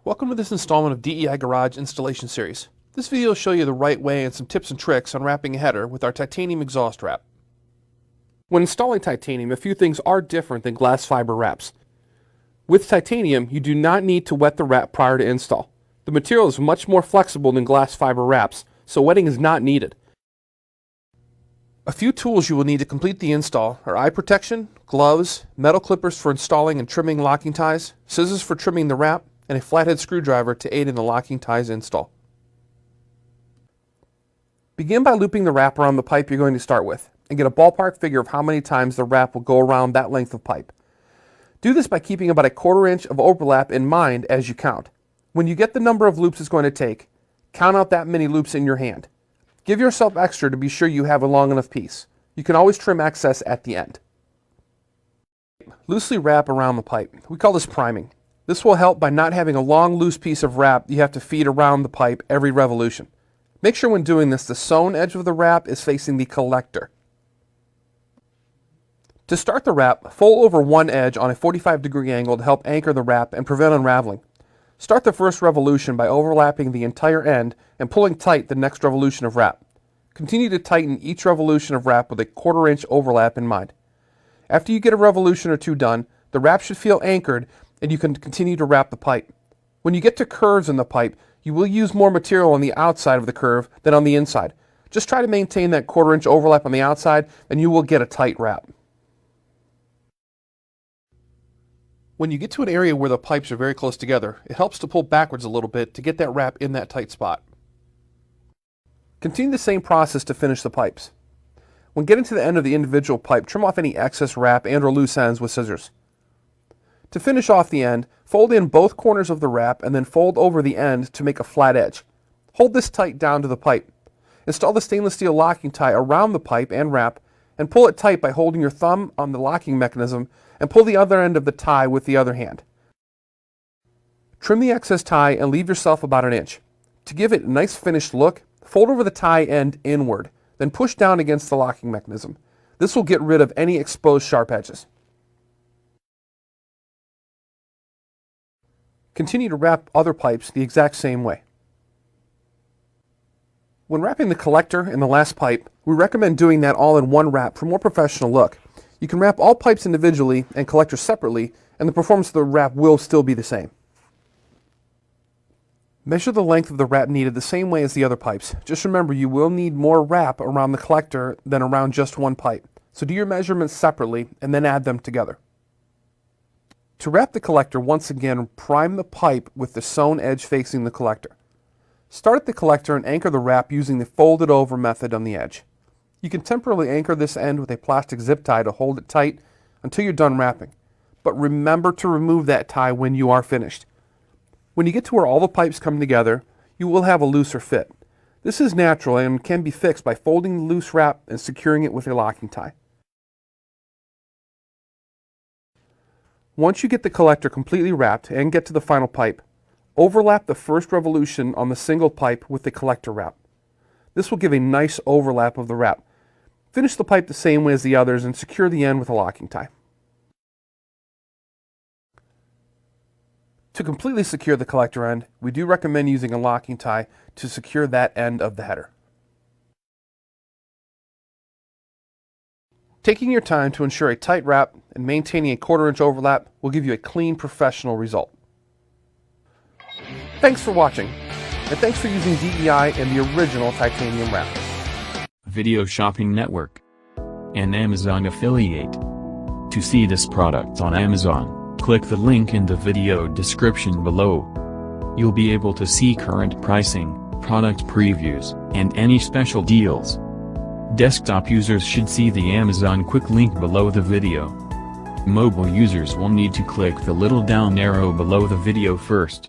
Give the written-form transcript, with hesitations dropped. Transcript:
Welcome to this installment of DEI Garage Installation Series. This video will show you the right way and some tips and tricks on wrapping a header with our titanium exhaust wrap. When installing titanium, a few things are different than glass fiber wraps. With titanium, you do not need to wet the wrap prior to install. The material is much more flexible than glass fiber wraps, so wetting is not needed. A few tools you will need to complete the install are eye protection, gloves, metal clippers for installing and trimming locking ties, scissors for trimming the wrap, and a flathead screwdriver to aid in the locking ties install. Begin by looping the wrap around the pipe you're going to start with, and get a ballpark figure of how many times the wrap will go around that length of pipe. Do this by keeping about a 1/4 inch of overlap in mind as you count. When you get the number of loops it's going to take, count out that many loops in your hand. Give yourself extra to be sure you have a long enough piece. You can always trim excess at the end. Loosely wrap around the pipe. We call this priming. This will help by not having a long loose piece of wrap you have to feed around the pipe every revolution. Make sure when doing this the sewn edge of the wrap is facing the collector. To start the wrap, fold over one edge on a 45-degree angle to help anchor the wrap and prevent unraveling. Start the first revolution by overlapping the entire end and pulling tight the next revolution of wrap. Continue to tighten each revolution of wrap with a 1/4 inch overlap in mind. After you get a revolution or two done, the wrap should feel anchored and you can continue to wrap the pipe. When you get to curves in the pipe, you will use more material on the outside of the curve than on the inside. Just try to maintain that 1/4 inch overlap on the outside and you will get a tight wrap. When you get to an area where the pipes are very close together, it helps to pull backwards a little bit to get that wrap in that tight spot. Continue the same process to finish the pipes. When getting to the end of the individual pipe, trim off any excess wrap and or loose ends with scissors. To finish off the end, fold in both corners of the wrap and then fold over the end to make a flat edge. Hold this tight down to the pipe. Install the stainless steel locking tie around the pipe and wrap and pull it tight by holding your thumb on the locking mechanism and pull the other end of the tie with the other hand. Trim the excess tie and leave yourself about an inch. To give it a nice finished look, fold over the tie end inward, then push down against the locking mechanism. This will get rid of any exposed sharp edges. Continue to wrap other pipes the exact same way. When wrapping the collector and the last pipe, we recommend doing that all in one wrap for a more professional look. You can wrap all pipes individually and collectors separately, and the performance of the wrap will still be the same. Measure the length of the wrap needed the same way as the other pipes. Just remember you will need more wrap around the collector than around just one pipe. So do your measurements separately and then add them together. To wrap the collector, once again, prime the pipe with the sewn edge facing the collector. Start at the collector and anchor the wrap using the folded over method on the edge. You can temporarily anchor this end with a plastic zip tie to hold it tight until you're done wrapping. But remember to remove that tie when you are finished. When you get to where all the pipes come together, you will have a looser fit. This is natural and can be fixed by folding the loose wrap and securing it with a locking tie. Once you get the collector completely wrapped and get to the final pipe, overlap the first revolution on the single pipe with the collector wrap. This will give a nice overlap of the wrap. Finish the pipe the same way as the others and secure the end with a locking tie. To completely secure the collector end, we do recommend using a locking tie to secure that end of the header. Taking your time to ensure a tight wrap and maintaining a 1/4 inch overlap will give you a clean, professional result. Thanks for watching, and thanks for using DEI and the original titanium wrap. Video Shopping Network, an Amazon affiliate. To see this product on Amazon, click the link in the video description below. You'll be able to see current pricing, product previews, and any special deals. Desktop users should see the Amazon quick link below the video. Mobile users will need to click the little down arrow below the video first.